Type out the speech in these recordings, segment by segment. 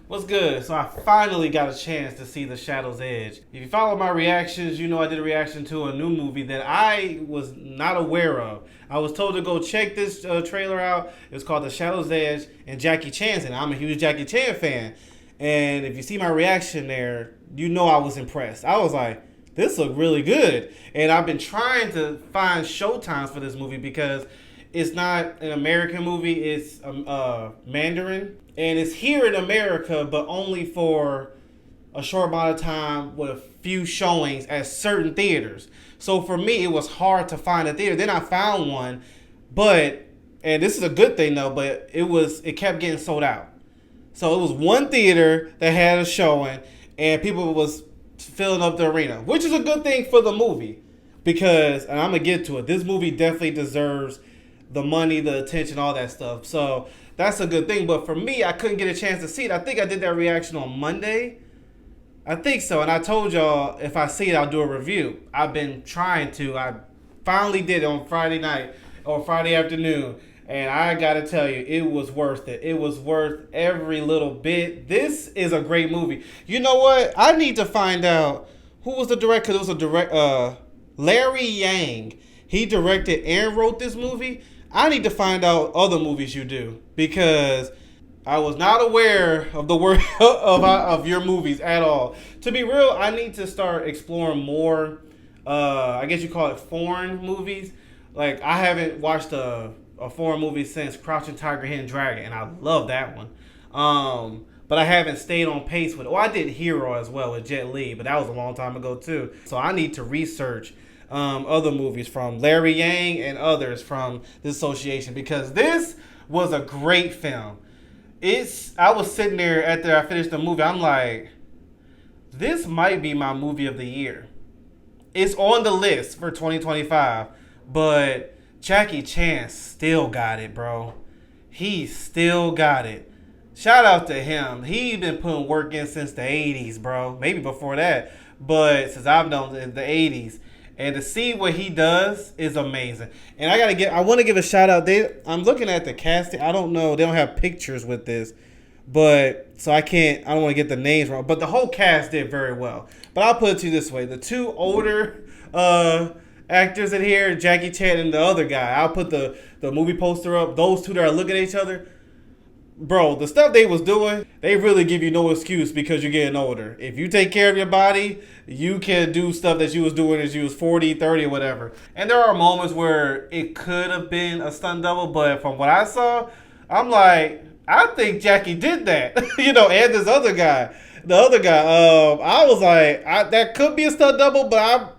What's good? So I finally got a chance to see The Shadow's Edge. If you follow my reactions, you know I did a reaction to a new movie that I was not aware of. I was told to go check this trailer out. It's called The Shadow's Edge, and Jackie Chan's in it. I'm a huge Jackie Chan fan. And if you see my reaction there, you know I was impressed. I was like, this looked really good. And I've been trying to find showtimes for this movie because it's not an American movie. It's Mandarin, and it's here in America, but only for a short amount of time with a few showings at certain theaters. So for me, it was hard to find a theater. Then I found one, but and this is a good thing though. But it kept getting sold out. So it was one theater that had a showing, and people was filling up the arena, which is a good thing for the movie because, and I'm gonna get to it. This movie definitely deserves the money, the attention, all that stuff. So that's a good thing. But for me, I couldn't get a chance to see it. I think I did that reaction on Monday. I think so. And I told y'all if I see it, I'll do a review. I've been trying to. I finally did it on Friday night or Friday afternoon. And I got to tell you, it was worth it. It was worth every little bit. This is a great movie. You know what? I need to find out who was the director. It was Larry Yang. He directed and wrote this movie. I need to find out other movies you do because I was not aware of the work of your movies at all. To be real, I need to start exploring more. I guess you call it foreign movies. Like I haven't watched a foreign movie since Crouching Tiger, Hidden Dragon, and I love that one. But I haven't stayed on pace with it. Well, I did Hero as well with Jet Li, but that was a long time ago too. So I need to research other movies from Larry Yang and others from this association because this was a great film. I was sitting there after I finished the movie. I'm like, this might be my movie of the year. It's on the list for 2025, but Jackie Chan still got it, bro. He still got it. Shout out to him. He been putting work in since the 80s, bro. Maybe before that, but since I've known the 80s. And to see what he does is amazing. And I want to give a shout out. I'm looking at the casting. I don't know. They don't have pictures with this. But, so I don't want to get the names wrong. But the whole cast did very well. But I'll put it to you this way. The two older actors in here, Jackie Chan and the other guy. I'll put the movie poster up. Those two that are looking at each other. Bro, the stuff they was doing, they really give you no excuse because you're getting older. If you take care of your body, you can do stuff that you was doing as you was 40, 30, or whatever. And there are moments where it could have been a stunt double, but from what I saw, I'm like, I think Jackie did that. And this other guy. The other guy, I was like, that could be a stunt double, but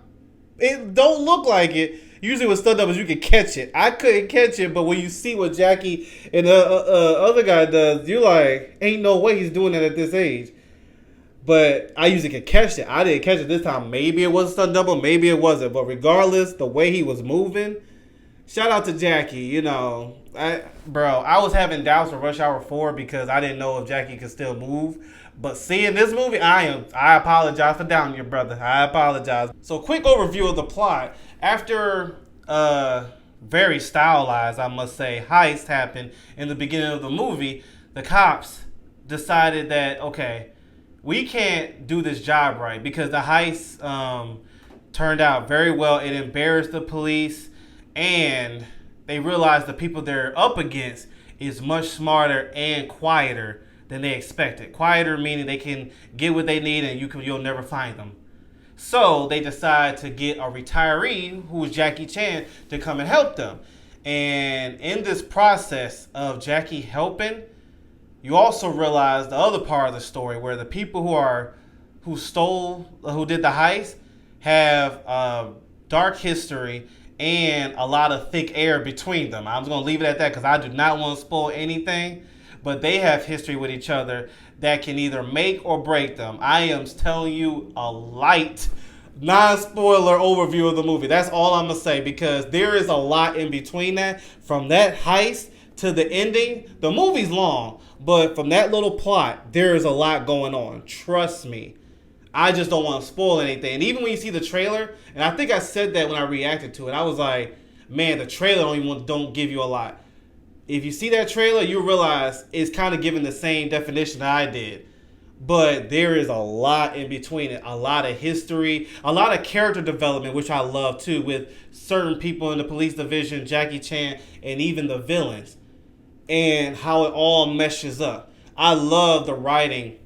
it don't look like it. Usually with stunt doubles, you can catch it. I couldn't catch it, but when you see what Jackie and the other guy does, you're like, ain't no way he's doing that at this age. But I usually can catch it. I didn't catch it this time. Maybe it was a stunt double, maybe it wasn't. But regardless, the way he was moving, shout out to Jackie. I was having doubts with Rush Hour 4 because I didn't know if Jackie could still move. But seeing this movie, I apologize for doubting your brother. I apologize. So quick overview of the plot. After very stylized, I must say, heist happened in the beginning of the movie, the cops decided that, okay, we can't do this job right because the heist turned out very well. It embarrassed the police, and they realized the people they're up against is much smarter and quieter than they expected. Quieter meaning they can get what they need and you'll never find them. So they decide to get a retiree, who is Jackie Chan, to come and help them. And in this process of Jackie helping, you also realize the other part of the story where the people who did the heist have dark history and a lot of thick air between them. I'm just going to leave it at that because I do not want to spoil anything. But they have history with each other that can either make or break them. I am telling you a light, non-spoiler overview of the movie. That's all I'm going to say because there is a lot in between that. From that heist to the ending, the movie's long. But from that little plot, there is a lot going on. Trust me. I just don't want to spoil anything. And even when you see the trailer, and I think I said that when I reacted to it, I was like, man, the trailer don't give you a lot. If you see that trailer, you realize it's kind of giving the same definition that I did. but there is a lot in between it. A lot of history, a lot of character development, which I love too, with certain people in the police division, Jackie Chan, and even the villains, and how it all meshes up. I love the writing.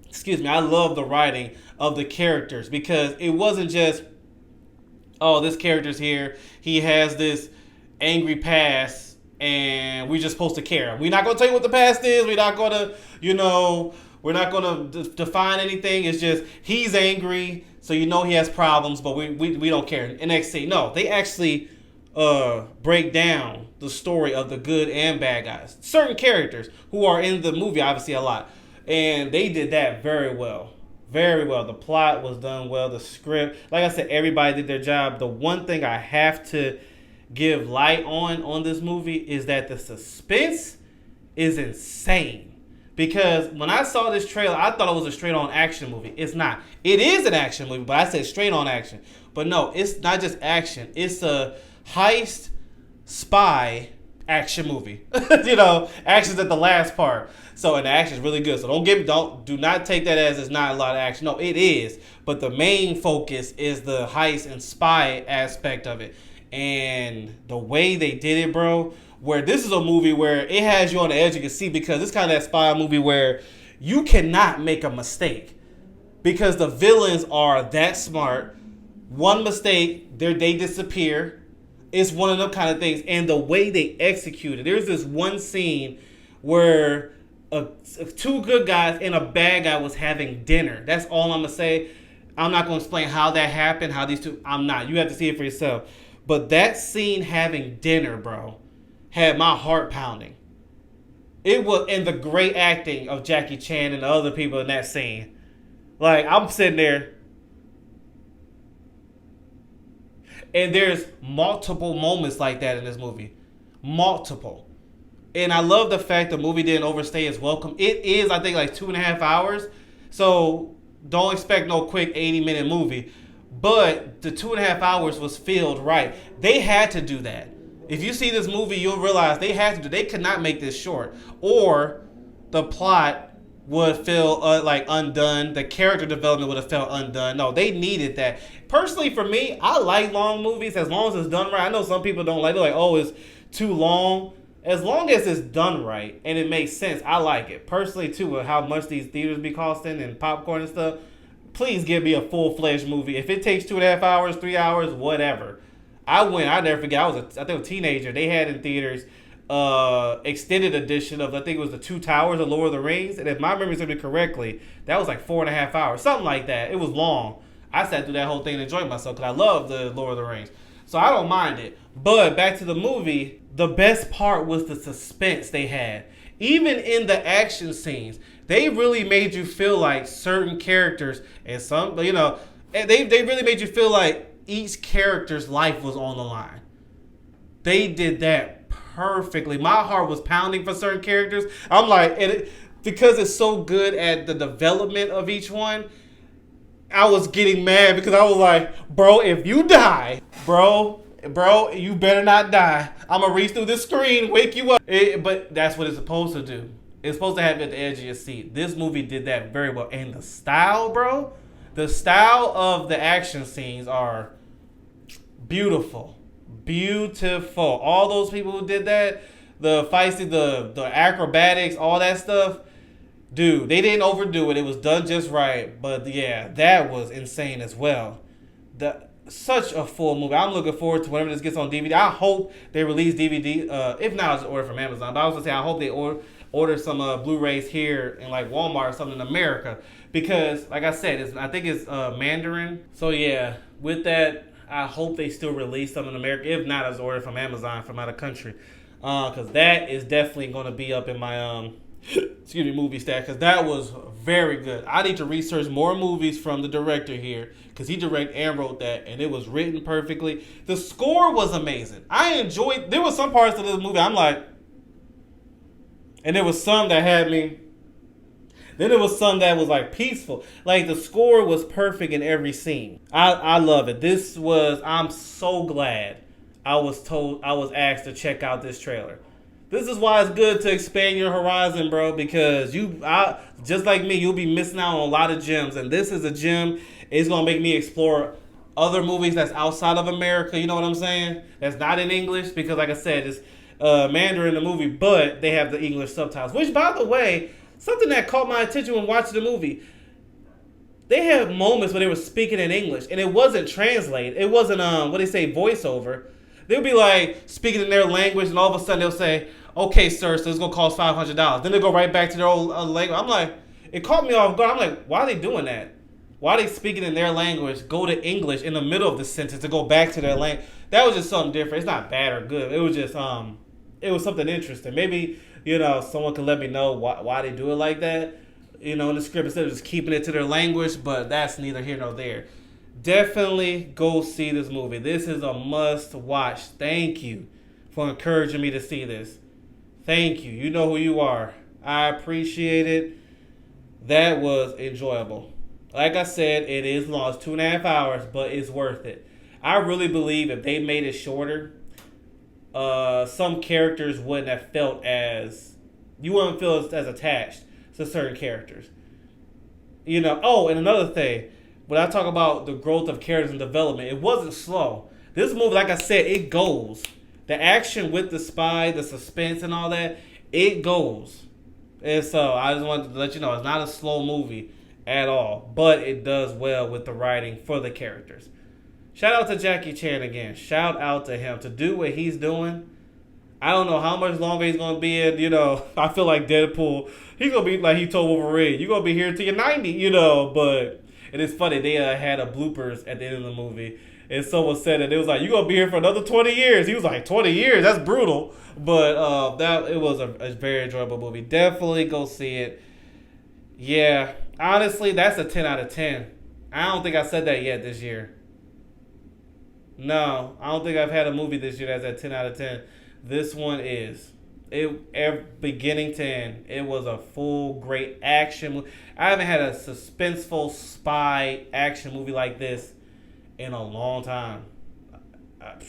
Excuse me. I love the writing of the characters because it wasn't just, oh, this character's here. He has this angry past, and we're just supposed to care. We're not going to tell you what the past is. We're not going to, we're not going to define anything. It's just he's angry, so you know he has problems, but we don't care. And next scene, no, they actually break down the story of the good and bad guys. Certain characters who are in the movie, obviously a lot, and they did that very well. Very well. The plot was done well. The script, like I said, everybody did their job. The one thing I have to give light on this movie is that the suspense is insane. Because when I saw this trailer, I thought it was a straight on action movie. It's not. It is an action movie, but I said straight on action. But no, it's not just action. It's a heist spy action movie. Action's at the last part. So, and the action's really good. So do not take that as it's not a lot of action. No, it is. But the main focus is the heist and spy aspect of it. And the way they did it, bro, where this is a movie where it has you on the edge of your seat because it's kind of that spy movie where you cannot make a mistake because the villains are that smart. One mistake, they disappear. It's one of them kind of things. And the way they execute it, there's this one scene where two good guys and a bad guy was having dinner. That's all I'm going to say. I'm not going to explain how that happened, how these two, I'm not. You have to see it for yourself. But that scene having dinner, bro, had my heart pounding. It was, and the great acting of Jackie Chan and the other people in that scene. Like, I'm sitting there. And there's multiple moments like that in this movie. Multiple. And I love the fact the movie didn't overstay its welcome. It is, I think, like 2.5 hours. So don't expect no quick 80-minute movie. But the 2.5 hours was filled right. They had to do that. If you see this movie, you'll realize they had to do. They could not make this short, or the plot would feel undone. The character development would have felt undone. No, they needed that. Personally, for me, I like long movies as long as it's done right. I know some people don't like. They're like, oh, it's too long. As long as it's done right and it makes sense, I like it. Personally, too, with how much these theaters be costing and popcorn and stuff. Please give me a full-fledged movie. If it takes 2.5 hours, 3 hours, whatever. I never forget, I think a teenager. They had in theaters extended edition of, I think it was the Two Towers of Lord of the Rings. And if my memory serves me correctly, that was like 4.5 hours. Something like that. It was long. I sat through that whole thing and enjoyed myself because I love the Lord of the Rings. So I don't mind it. But back to the movie, the best part was the suspense they had. Even in the action scenes, they really made you feel like certain characters and some, they really made you feel like each character's life was on the line. They did that perfectly. My heart was pounding for certain characters. I'm like, because it's so good at the development of each one, I was getting mad because I was like, bro, if you die, bro, you better not die. I'm going to reach through this screen, wake you up. But that's what it's supposed to do. It's supposed to have you at the edge of your seat. This movie did that very well. And the style, bro, the style of the action scenes are beautiful. Beautiful. All those people who did that, the feisty, the acrobatics, all that stuff, dude, they didn't overdo it. It was done just right. But yeah, that was insane as well. Such a full movie. I'm looking forward to whenever this gets on DVD. I hope they release DVD. If not, I'll just order from Amazon. But I was going to say, I hope they order some Blu-rays here in like Walmart or something in America. Because, like I said, I think it's Mandarin. So yeah, with that, I hope they still release some in America. If not, I'll just order from Amazon from out of country. Because that is definitely going to be up in my movie stack. Because that was very good. I need to research more movies from the director here. Because he directed and wrote that. And it was written perfectly. The score was amazing. I enjoyed. There were some parts of this movie I'm like. And there was some that had me. Then there was some that was like peaceful. Like the score was perfect in every scene. I love it. I'm so glad I was asked to check out this trailer. This is why it's good to expand your horizon, bro. Because just like me, you'll be missing out on a lot of gems, and this is a gem. It's gonna make me explore other movies that's outside of America. You know what I'm saying? That's not in English because, like I said, it's Mandarin the movie, but they have the English subtitles. Which, by the way, something that caught my attention when watching the movie. They had moments where they were speaking in English, and it wasn't translated. It wasn't what they say voiceover. They'll be like speaking in their language, and all of a sudden they'll say, "Okay, sir, so it's gonna cost $500." Then they go right back to their old language. I'm like, it caught me off guard. I'm like, why are they doing that? Why are they speaking in their language? Go to English in the middle of the sentence to go back to their language. That was just something different. It's not bad or good. It was just it was something interesting. Maybe someone could let me know why they do it like that. In the script instead of just keeping it to their language, but that's neither here nor there. Definitely go see this movie. This is a must watch. Thank you for encouraging me to see this. Thank you. You know who you are. I appreciate it. That was enjoyable. Like I said, it is long. It's 2.5 hours, but it's worth it. I really believe if they made it shorter, some characters wouldn't have felt you wouldn't feel as attached to certain characters. Oh, and another thing, when I talk about the growth of characters and development, it wasn't slow. This movie, like I said, it goes. The action with the spy, the suspense and all that, it goes. And so I just wanted to let you know, it's not a slow movie at all, but it does well with the writing for the characters. Shout out to Jackie Chan again. Shout out to him to do what he's doing. I don't know how much longer he's going to be in, I feel like Deadpool, he's going to be like he told Wolverine, you're going to be here till you're 90, but it is funny, they had a bloopers at the end of the movie, and someone said that it was like, you're going to be here for another 20 years. He was like, 20 years? That's brutal. But it was a very enjoyable movie. Definitely go see it. Yeah, honestly, that's a 10 out of 10. I don't think I said that yet this year. No, I don't think I've had a movie this year that's at 10 out of 10. This one is. Beginning to end, it was a full, great action movie. I haven't had a suspenseful spy action movie like this in a long time. I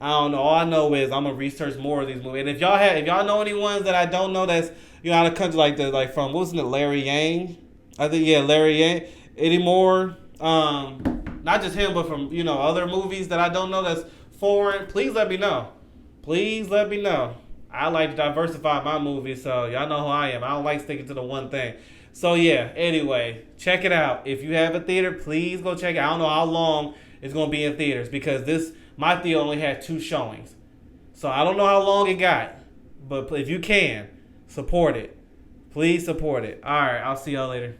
don't know. All I know is I'm gonna research more of these movies. And if y'all know any ones that I don't know that's out of country like from wasn't it Larry Yang? I think Larry Yang. Any more? Not just him, but from other movies that I don't know that's foreign. Please let me know. Please let me know. I like to diversify my movies, so y'all know who I am. I don't like sticking to the one thing. So yeah, anyway, check it out. If you have a theater, please go check it out. I don't know how long it's going to be in theaters because my theater only had 2 showings. So I don't know how long it got. But if you can, support it. Please support it. All right, I'll see y'all later.